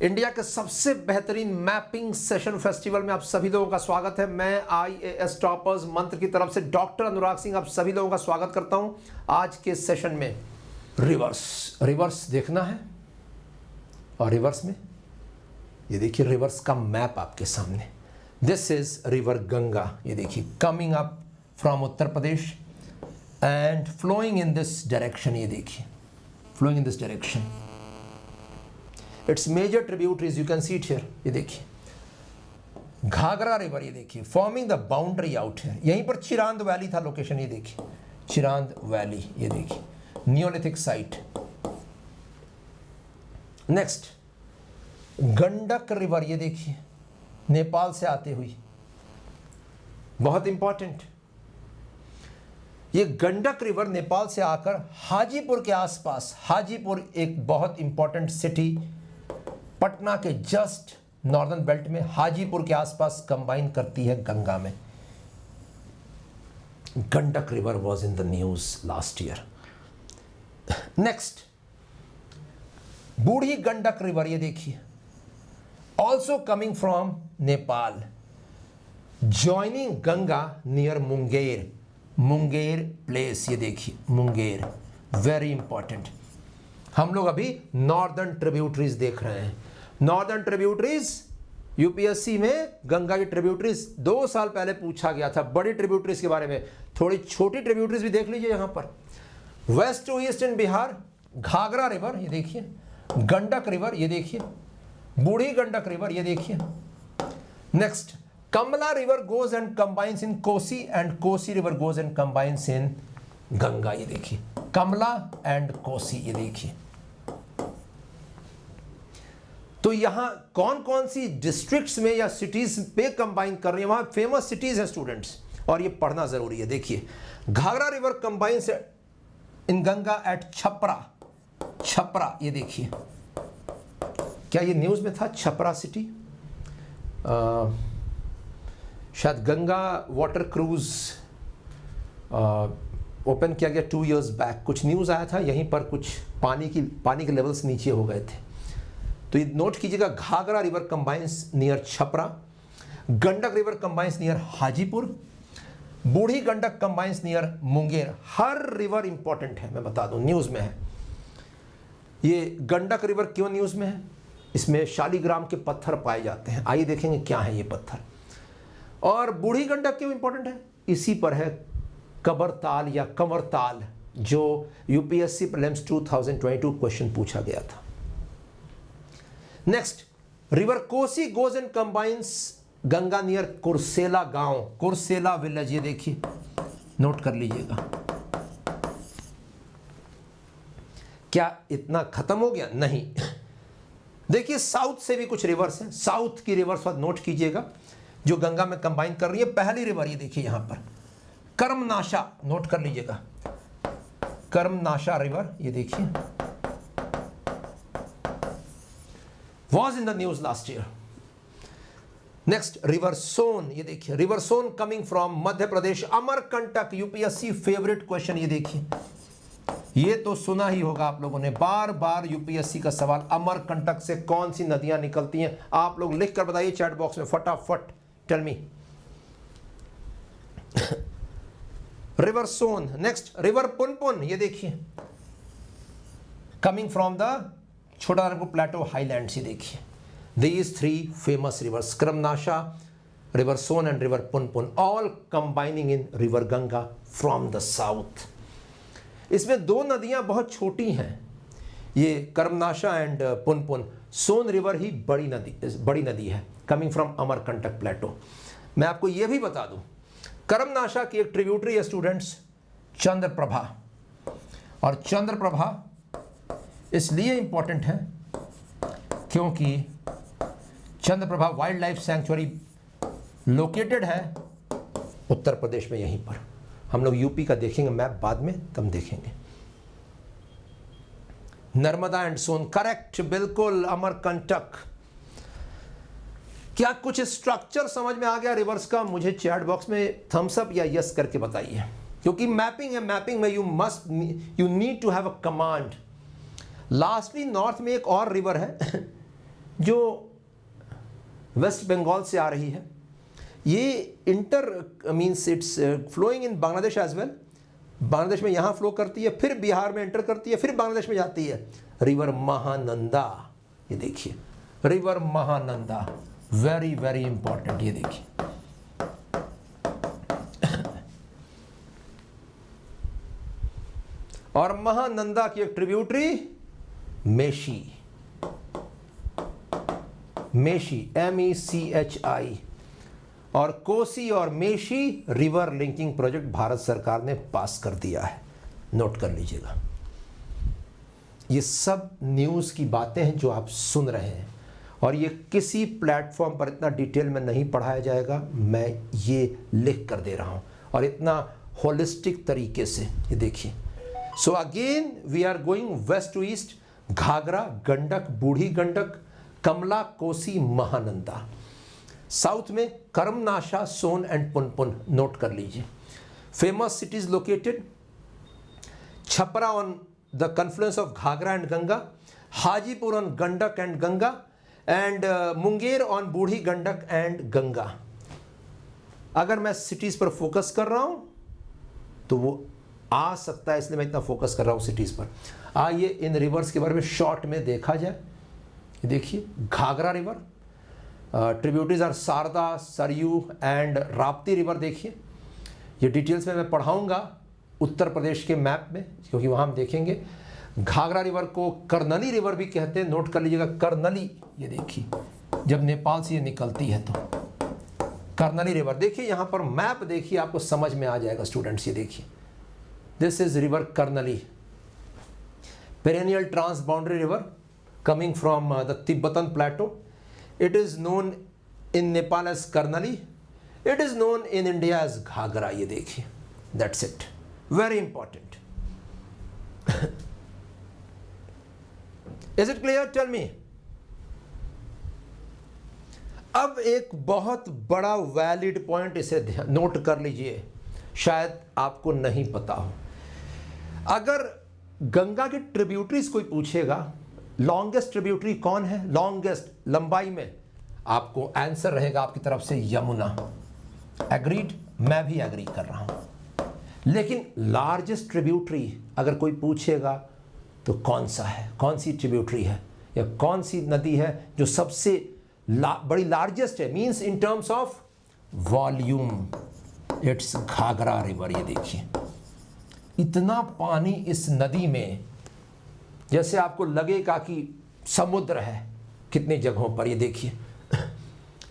India के सबसे बेहतरीन मैपिंग सेशन फेस्टिवल में आप सभी लोगों का स्वागत है। मैं IAS टॉपर्स मंत्र की तरफ से डॉक्टर अनुराग सिंह आप सभी लोगों का स्वागत करता हूं। आज के सेशन में रिवर्स देखना है और रिवर्स में ये देखिए रिवर्स का मैप आपके सामने। दिस इज रिवर गंगा, ये देखिए coming up from Uttar Pradesh and flowing in this direction. ये देखिए flowing in this direction. It's major tributaries you can see it here. ये देखिए घाघरा रिवर, ये देखिए forming the boundary out here. यहीं पर चिरांद वैली था लोकेशन, ये देखिए चिरांद वैली, ये देखिए Neolithic site. Next Gandak river, ये देखिए नेपाल से आते हुई, बहुत इंपॉर्टेंट। ये गंडक रिवर नेपाल से आकर हाजीपुर के आसपास, हाजीपुर एक बहुत इंपॉर्टेंट सिटी पटना के जस्ट नॉर्दर्न बेल्ट में, हाजीपुर के आसपास कंबाइन करती है गंगा में। Gandak river was in the news last year. Next Burhi Gandak river, ये देखिए also coming from Nepal, joining Ganga near Munger place. ये देखिए मुंगेर, वेरी इंपॉर्टेंट। हम लोग अभी नॉर्दर्न ट्रिब्यूटरीज देख रहे हैं। नॉर्दर्न ट्रिब्यूटरीज यूपीएससी में गंगा की ट्रिब्यूटरीज 2 साल पहले पूछा गया था, बड़ी ट्रिब्यूटरीज के बारे में। थोड़ी छोटी ट्रिब्यूटरीज भी देख लीजिए यहां पर। West to east in Bihar Ghaghara river, ये देखिए गंडक रिवर, ये देखिए बूढ़ी गंडक रिवर, ये देखिए। Next Kamla river goes and combines in Kosi and Kosi river goes and combines in Ganga. ये देखिए कमला एंड कोसी, ये देखिए। तो यहां कौन कौन सी डिस्ट्रिक्ट्स में या सिटीज पे कंबाइन कर रही है, वहां फेमस सिटीज हैं स्टूडेंट्स, और ये पढ़ना जरूरी है। देखिए Ghaghara river combines in Ganga at Chhapra, ये देखिए। क्या ये न्यूज में था छपरा सिटी? शायद गंगा वाटर क्रूज ओपन किया गया 2 years बैक, कुछ न्यूज़ आया था यहीं पर, कुछ पानी के लेवल्स नीचे हो गए थे। तो ये नोट कीजिएगा, Ghaghara river combines near Chhapra, Gandak river combines near Hajipur, Budhi Gandak combines near Munger. हर रिवर इंपॉर्टेंट है, मैं बता दूं न्यूज़ में है। ये गंडक रिवर क्यों न्यूज़ में है? इसमें शालीग्राम के पत्थर पाए जाते हैं, आइए देखेंगे क्या है ये पत्थर। और बूढ़ी गंडक क्यों इंपॉर्टेंट है? इसी पर है कबरताल या कंवरताल, जो यूपीएससी प्रीलिम्स 2022 क्वेश्चन पूछा गया था। Next river Kosi goes and combines Ganga near Kursela गांव, कुर्सेला विलेज, ये देखिए नोट कर लीजिएगा। क्या इतना खत्म हो गया? नहीं। देखिए साउथ से भी कुछ रिवर्स हैं, साउथ की रिवर्स नोट कीजिएगा जो गंगा में कंबाइन कर रही है। पहली रिवर ये देखिए यहां पर कर्मनाशा, नोट कर लीजिएगा कर्मनाशा रिवर, ये देखिए was in the news last year. Next river Son, ये देखिए river Son coming from Madhya Pradesh, Amarkantak, UPSC favourite question. ये देखिए ये तो सुना ही होगा आप लोगों ने, बार बार यूपीएससी का सवाल, अमरकंटक से कौन सी नदियां निकलती हैं? आप लोग लिख कर बताइए चैट बॉक्स में फटाफट, टेल मी। रिवर सोन। नेक्स्ट रिवर पुनपुन, ये देखिए कमिंग फ्रॉम द छोटा नागपुर प्लेटो हाईलैंड्स, ये देखिए। These 3 famous rivers, Karmanasha, river Son and river Punpun, all combining in river Ganga from the south. इसमें 2 नदियां बहुत छोटी हैं, ये कर्मनाशा एंड पुनपुन। सोन रिवर ही बड़ी नदी है, कमिंग फ्रॉम अमरकंटक प्लेटो। मैं आपको यह भी बता दूं, कर्मनाशा की एक ट्रिब्यूटरी है स्टूडेंट्स, चंद्रप्रभा। और चंद्रप्रभा इसलिए इंपॉर्टेंट है क्योंकि Chandraprabha wild life sanctuary located है उत्तर प्रदेश में, यहीं पर। हम लोग यूपी का देखेंगे मैप बाद में, तब देखेंगे। नर्मदा एंड सोन, करेक्ट, बिल्कुल अमरकंटक। क्या कुछ स्ट्रक्चर समझ में आ गया रिवर्स का? मुझे चैट बॉक्स में थम्स अप या यस करके बताइए, क्योंकि मैपिंग है, मैपिंग में you need to have a command. Lastly north में एक और रिवर है जो वेस्ट बंगाल से आ रही है, ये inter means it's flowing in Bangladesh as well. Bangladesh में यहाँ फ्लो करती है, फिर बिहार में एंटर करती है, फिर बांग्लादेश में जाती है। रिवर महानंदा, ये देखिए river Mahananda, very very important. ये देखिए और महानंदा की एक ट्रिब्यूटरी मेशी, मेशी MECHI, और कोसी और मेशी रिवर लिंकिंग प्रोजेक्ट भारत सरकार ने पास कर दिया है, नोट कर लीजिएगा। ये सब न्यूज़ की बातें हैं जो आप सुन रहे हैं, और ये किसी प्लेटफॉर्म पर इतना डिटेल में नहीं पढ़ाया जाएगा, मैं ये लिख कर दे रहा हूँ, और इतना होलिस्टिक तरीके से। ये देखिए, so again we are going west to east, Ghaghara, Gandak, Budhi Gandak, Kamla, Kosi, Mahananda. South में करमनाशा, सोन एंड पुनपुन, नोट कर लीजिए। Famous cities located, Chhapra on the confluence of Ghaghara and Ganga, Hajipur on Gandak and Ganga, and Munger on Budhi Gandak and Ganga. अगर मैं सिटीज़ पर फोकस कर रहा हूं तो वो आ सकता है, इसलिए मैं इतना फोकस कर रहा हूं सिटीज़ पर। आइए इन रिवर्स के बारे में शॉर्ट में देखा जाए। देखिए, Ghaghara river, tributaries are Sharda, Saryu and Rapti river. देखिए, ये डिटेल्स में मैं पढ़ाऊंगा उत्तर प्रदेश के मैप में, क्योंकि वहाँ हम देखेंगे। घाघरा रिवर को कर्नली रिवर भी कहते हैं, नोट कर लीजिएगा, कर्नली। ये देखिए, जब नेपाल से ये निकलती है तो कर्नली रिवर। देखिए यहाँ पर मैप देखिए, आपको समझ में आ जाएगा स्टूडेंट्स। ये देखिए, this is river Karnali, perennial transboundary river coming from the Tibetan plateau. It is known in Nepal as Karnali. It is known in India as Ghagra. ये देखिए, that's it. Very important. Is it clear? Tell me. अब एक बहुत बड़ा valid point, इसे note कर लीजिए, शायद आपको नहीं पता हो। अगर गंगा की ट्रिब्यूटरीज कोई पूछेगा, लॉन्गेस्ट ट्रिब्यूटरी कौन है, लॉन्गेस्ट लंबाई में, आपको आंसर रहेगा आपकी तरफ से यमुना। एग्रीड? मैं भी एग्री कर रहा हूं। लेकिन लार्जेस्ट ट्रिब्यूटरी अगर कोई पूछेगा तो कौन सा है, कौन सी ट्रिब्यूटरी है, या कौन सी नदी है जो सबसे बड़ी लार्जेस्ट है, means in terms of volume, it's Ghaghara river. ये देखिए, इतना पानी इस नदी में, जैसे आपको लगेगा कि समुद्र है कितनी जगहों पर। ये देखिए,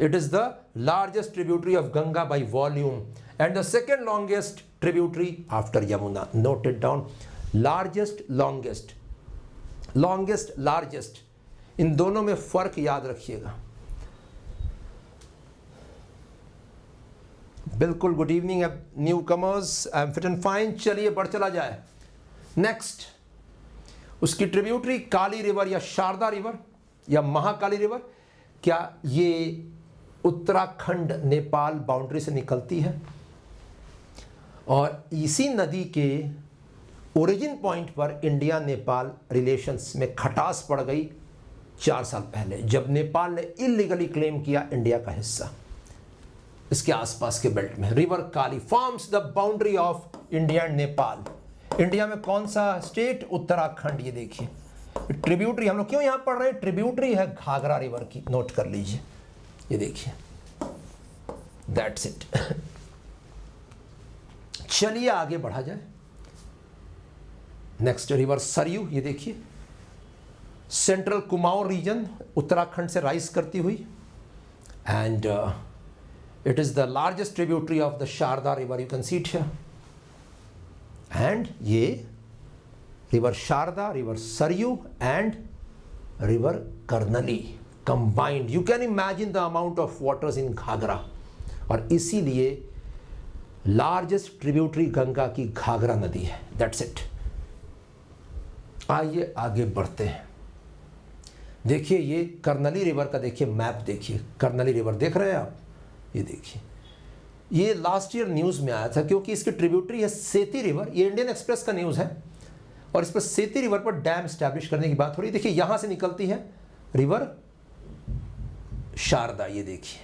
it is the largest tributary of Ganga by volume and the second longest tributary after Yamuna. Note it down, largest, longest, longest, largest, इन दोनों में फर्क याद रखिएगा। बिल्कुल, good evening newcomers, I am fit and fine. चलिए बढ़ चला जाए। नेक्स्ट, उसकी ट्रिब्यूटरी काली रिवर या शारदा रिवर या महाकाली रिवर, क्या ये उत्तराखंड नेपाल बाउंड्री से निकलती है, और इसी नदी के ओरिजिन पॉइंट पर इंडिया नेपाल रिलेशंस में खटास पड़ गई 4 साल पहले, जब नेपाल ने इलीगली क्लेम किया इंडिया का हिस्सा इसके आसपास के बेल्ट में। River Kali forms the boundary of India and Nepal. India में कौन सा स्टेट? उत्तराखंड। ये देखिए, ट्रिब्यूटरी हम लोग क्यों यहां पढ़ रहे हैं, ट्रिब्यूटरी है घाघरा रिवर की, नोट कर लीजिए। ये देखिए, दैट्स इट। चलिए आगे बढ़ा जाए। Next, river Saryu. ये देखिए, सेंट्रल कुमाऊं रीजन, उत्तराखंड से राइज करती हुई, and it is the largest tributary of the Sharda river, you can see it here. And ये river Sharda, river Sarayu and river Karnali combined, you can imagine the amount of waters in Ghaghara, और इसीलिए largest tributary Ganga की घाघरा नदी है। That's it. आइए आगे बढ़ते हैं। देखिए, ये कर्नली रिवर का देखिए मैप, देखिए कर्नली रिवर देख रहे हैं आप। ये देखिए, ये लास्ट ईयर न्यूज़ में आया था, क्योंकि इसकी ट्रिब्यूटरी है सेती रिवर। ये इंडियन एक्सप्रेस का न्यूज़ है, और इस पर सेती रिवर पर डैम स्टैब्लिश करने की बात हो रही है। देखिए, यहाँ से निकलती है रिवर शारदा, ये देखिए,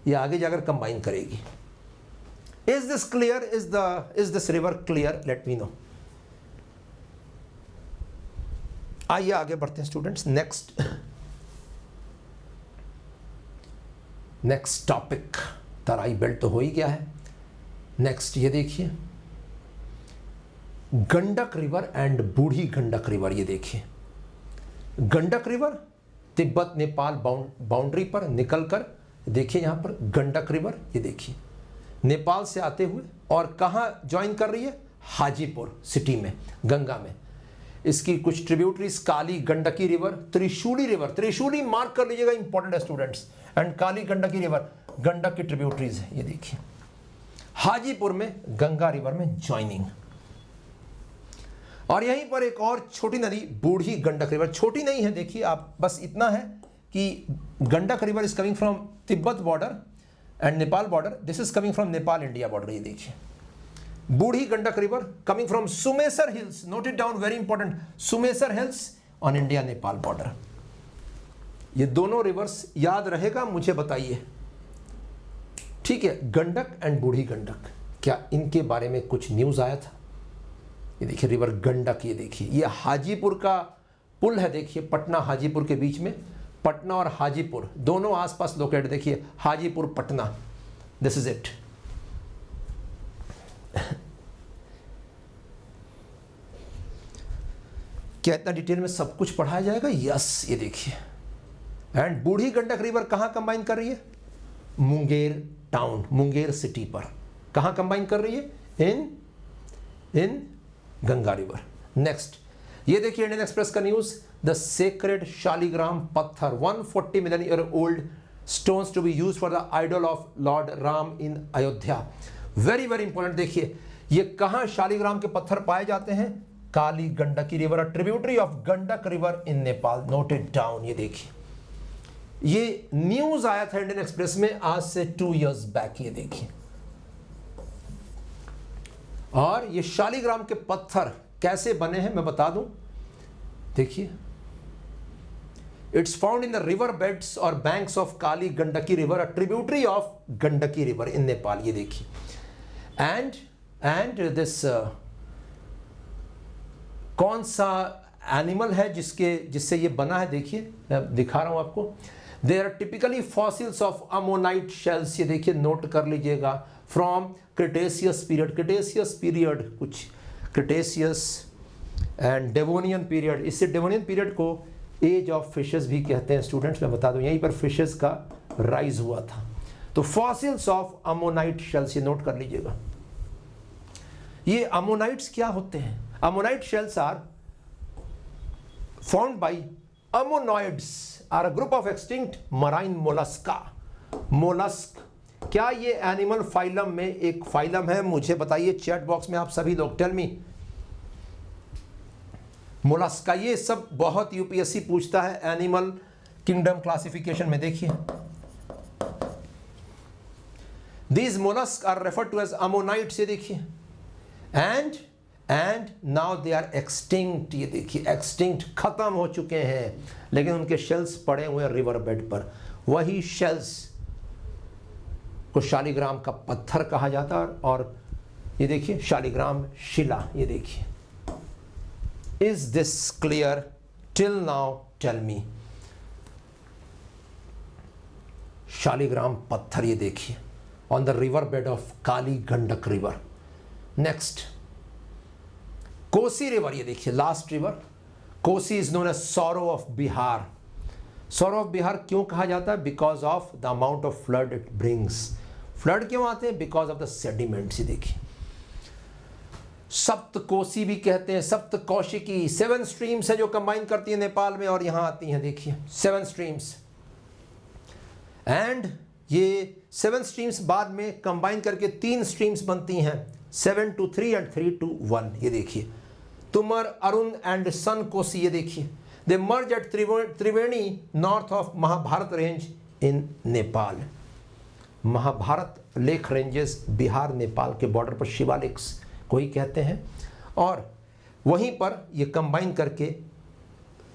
ये आगे जाकर कंबाइन करेगी। Is this clear? Is this river clear? Late me no. आइए आगे बढ़ते हैं स्टूडेंट्स। नेक्स्ट टॉपिक, तराई बेल्ट तो हो ही गया है। नेक्स्ट ये देखिए, Gandak river and Burhi Gandak river. ये देखिए, गंडक रिवर तिब्बत नेपाल बाउंड्री पर निकलकर, देखिए यहाँ पर गंडक रिवर, ये देखिए नेपाल से आते हुए और कहाँ ज्वाइन कर रही है? हाजीपुर सिटी में, गंगा में। इसकी कुछ tributaries Kali Gandaki river, Trishuli river, Trishuli mark कर लीजिएगा, इंपॉर्टेंट है students, and Kali Gandaki river Gandak की ट्रिब्यूटरीज है। ये देखिए हाजीपुर में गंगा रिवर में ज्वाइनिंग। और यहीं पर एक और छोटी नदी बूढ़ी गंडक रिवर, छोटी नहीं है, देखिए आप, बस इतना है कि Gandak river is coming from Tibet border and Nepal border, this is coming from Nepal India border. ये देखिए Burhi Gandak river coming from Sumesar hills, note it down, very important, Sumesar hills on India Nepal border. ये दोनों रिवर्स याद रहेगा, मुझे बताइए, ठीक है। गंडक एंड बूढ़ी गंडक, क्या इनके बारे में कुछ न्यूज आया था? ये देखिए रिवर गंडक, ये देखिए, ये हाजीपुर का पुल है, देखिए पटना हाजीपुर के बीच में, पटना और हाजीपुर दोनों आसपास लोकेट, देखिए Hajipur Patna, this is it. क्या इतना डिटेल में सब कुछ पढ़ाया जाएगा? यस, ये देखिए। एंड बूढ़ी गंडक रिवर कहां कंबाइन कर रही है? मुंगेर टाउन, मुंगेर सिटी पर। कहां कंबाइन कर रही है? इन गंगा रिवर। नेक्स्ट ये देखिए इंडियन एक्सप्रेस का news, the sacred Shaligram patthar 140 million year old stones to be used for the idol of lord Ram in Ayodhya. Very very important, देखिए ये कहां शालिग्राम के पत्थर पाए जाते हैं? Kali Gandaki river, tributary of Gandak river in Nepal, noted down. ये देखिए ये न्यूज आया था इंडियन एक्सप्रेस में आज से 2 इयर्स बैक, ये देखिए। और ये शालिग्राम के पत्थर कैसे बने हैं मैं बता दूं, देखिए, it's found in the river beds और banks of Kali Gandaki river, a tributary of Gandaki river in Nepal. ये देखिए, एंड दिस कौन सा एनिमल है जिससे ये बना है? देखिए मैं दिखा रहा हूं आपको, they are typically fossils of ammonite shells. ये देखिए नोट कर लीजिएगा, फ्रॉम क्रिटेशियस पीरियड, कुछ क्रिटेशियस एंड डेवोनियन पीरियड। इससे डेवोनियन पीरियड को एज ऑफ फिशेस भी कहते हैं स्टूडेंट्स, मैं बता दूं, यहीं पर फिशेस का राइज हुआ था। तो फॉसिल्स ऑफ अमोनाइट शेल्स, ये नोट कर लीजिएगा। ये अमोनाइट्स क्या होते हैं? Ammonite shells are found by ammonoids, are a group of extinct marine mollusca. Mollusc, क्या ये एनिमल फाइलम में एक फाइलम है? मुझे बताइए चैट बॉक्स में आप सभी लोग, टेल मी। मोलस्का, ये सब बहुत यूपीएससी पूछता है एनिमल किंगडम क्लासिफिकेशन में। देखिए these mollusc are referred to as ammonites. ये देखिए, and now they are extinct. ये देखिए एक्सटिंक्ट, खत्म हो चुके हैं, लेकिन उनके शेल्स पड़े हुए हैं रिवर बेड पर। वही शेल्स को शालिग्राम का पत्थर कहा जाता है। और ये देखिए शालिग्राम शिला, ये देखिए। Is this clear till now? Tell me. Shaligram पत्थर, ये देखिए, on the river bed of Kali Gandak river. Next Kosi river, ये देखिए last river. Kosi is known as sorrow of Bihar. Sorrow of Bihar क्यों कहा जाता है? Because of the amount of flood it brings. Flood क्यों आते हैं? Because of the sediments. ये देखिए सप्त कोसी भी कहते हैं, सप्त कौशिकी, 7 स्ट्रीम्स है जो कंबाइन करती है नेपाल में और यहां आती हैं, देखिए 7 स्ट्रीम्स। एंड ये 7 स्ट्रीम्स बाद में कंबाइन करके 3 स्ट्रीम्स बनती हैं, 7 to 3 एंड 3 to 1। ये देखिए तुमर, अरुण एंड सन कोसी। ये देखिए they merge at Triveni north of Mahabharat range in Nepal. Mahabharat Lekh ranges Bihar Nepal के बॉर्डर पर शिवालिक्स को ही कहते हैं, और वहीं पर ये कंबाइन करके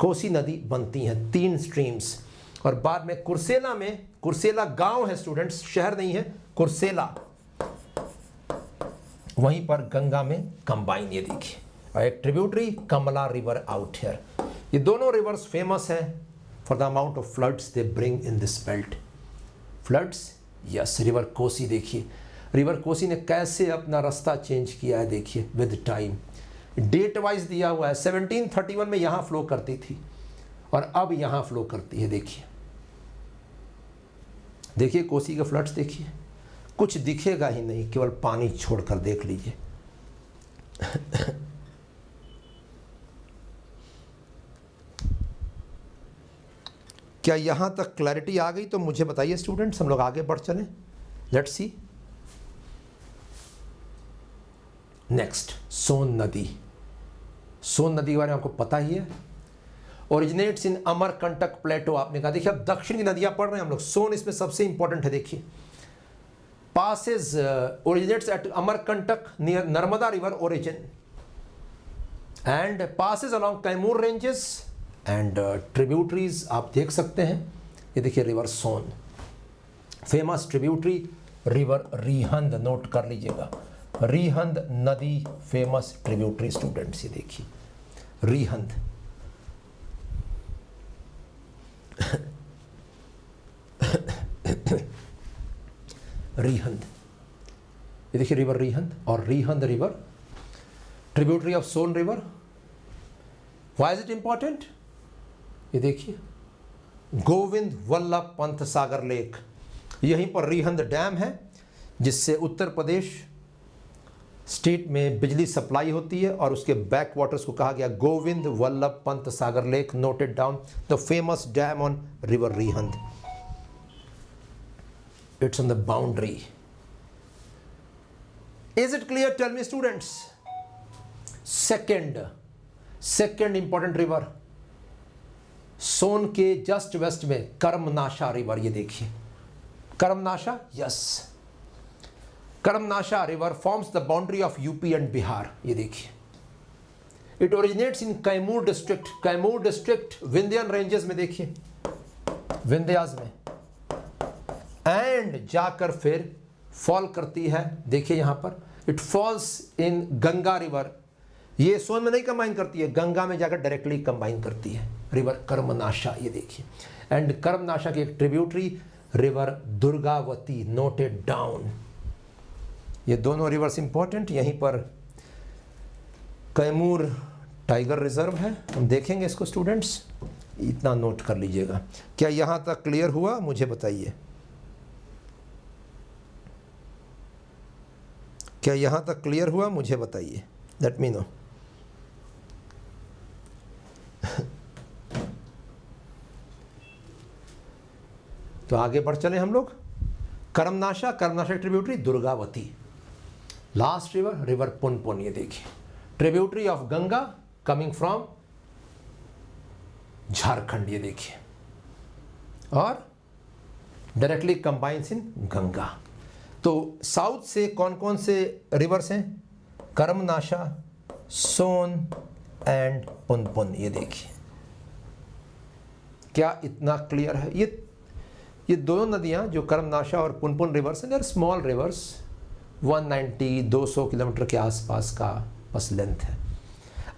कोसी नदी बनती हैं, 3 स्ट्रीम्स। और बाद में कुर्सेला में, कुर्सेला गांव है स्टूडेंट्स, शहर नहीं है, कुर्सेला, वहीं पर गंगा में कंबाइन, ये देखिए, और एक tributary Kamla river out here. ये दोनों रिवर्स फेमस हैं for the amount of floods they bring in this belt. Floods, yes, river Kosi देखिए, रिवर कोसी ने कैसे अपना रास्ता चेंज किया है देखिए विद टाइम। डेट वाइज दिया हुआ है, 1731 में यहाँ फ्लो करती थी और अब यहाँ फ्लो करती है। देखिए देखिए कोसी के फ्लड्स देखिए, कुछ दिखेगा ही नहीं, केवल पानी छोड़कर देख लीजिए। क्या यहाँ तक क्लैरिटी आ गई? तो मुझे बताइए स्टूडेंट्स, हम लोग आगे बढ़ चलें। लेट्स सी नेक्स्ट, सोन नदी। सोन नदी के बारे में आपको पता ही है, ओरिजिनेट्स इन अमरकंटक प्लेटो। आपने कहा देखिए अब दक्षिण की नदियां पढ़ रहे हैं हम लोग, सोन इसमें सबसे इंपॉर्टेंट है। देखिए passes originates at Amarkantak near Narmada river origin and passes along Kaimur ranges and tributaries आप देख सकते हैं। ये देखिए river Son, famous tributary river Rihand, note कर लीजिएगा, रिहंद नदी फेमस ट्रिब्यूटरी स्टूडेंट्स। ये देखिए रिहंद, रिहंद, ये देखिए रिवर रिहंद और Rihand river tributary of Son river. Why is it important? ये देखिए गोविंद वल्लभ पंत सागर लेक, यहीं पर रिहंद डैम है जिससे उत्तर प्रदेश स्टेट में बिजली सप्लाई होती है और उसके बैक वाटर्स को कहा गया Govind Vallabh Pant Sagar lake. Noted down the famous dam on river Rihand, it's on the boundary. Is it clear? Tell me students. second important river सोन के जस्ट वेस्ट में कर्मनाशा रिवर। ये देखिए Karmanasha, yes, Karmanasha river forms the boundary of UP and Bihar. ये देखिए it originates in Kaimur district, Kaimur district Vindhyan ranges में, देखिए विंध्यास में, and जाकर फिर फॉल करती है। देखिए यहाँ पर it falls in Ganga river, ये सोन में नहीं कंबाइन करती है, गंगा में जाकर डायरेक्टली कंबाइन करती है रिवर कर्मनाशा। ये देखिए एंड कर्मनाशा की एक tributary river Durgavati. Noted down, ये दोनों रिवर्स इंपॉर्टेंट। यहीं पर कैमूर टाइगर रिजर्व है, हम देखेंगे इसको स्टूडेंट्स, इतना नोट कर लीजिएगा। क्या यहाँ तक क्लियर हुआ? मुझे बताइए, क्या यहाँ तक क्लियर हुआ? मुझे बताइए, लेट मी नो। तो आगे बढ़ चले हम लोग। Karmanasha, Karmanasha tributary Durgavati, last river river Punpun. ये देखिए tributary of Ganga coming from Jharkhand. ये देखिए और डायरेक्टली कंबाइंस इन गंगा। तो साउथ से कौन कौन से रिवर्स हैं? कर्मनाशा, सोन एंड पुनपुन। ये देखिए क्या इतना क्लियर है? ये दोनों नदियां जो कर्मनाशा और पुनपुन रिवर्स हैं, स्मॉल रिवर्स, 190-200 किलोमीटर के आसपास का बस लेंथ है।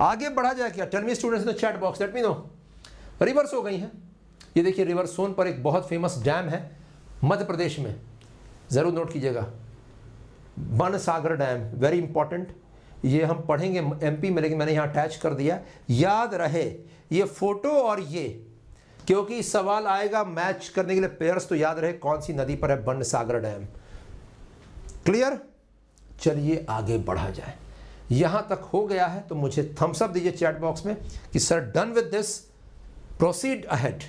आगे बढ़ा जाए क्या? Tell me students in the chat box, let me know. Rivers हो गई हैं। ये देखिए रिवर सोन पर एक बहुत फेमस डैम है मध्य प्रदेश में, ज़रूर नोट कीजिएगा, बनसागर डैम, वेरी इंपॉर्टेंट। ये हम पढ़ेंगे एमपी में, लेकिन मैंने यहाँ अटैच कर दिया, याद रहे ये फोटो और ये, क्योंकि सवाल आएगा मैच करने के लिए पेयर्स, तो याद रहे कौन सी नदी पर है बनसागर डैम। क्लियर? चलिए आगे बढ़ा जाए। यहाँ तक हो गया है तो मुझे थम्स अप दीजिए चैट बॉक्स में कि sir done with this, proceed ahead.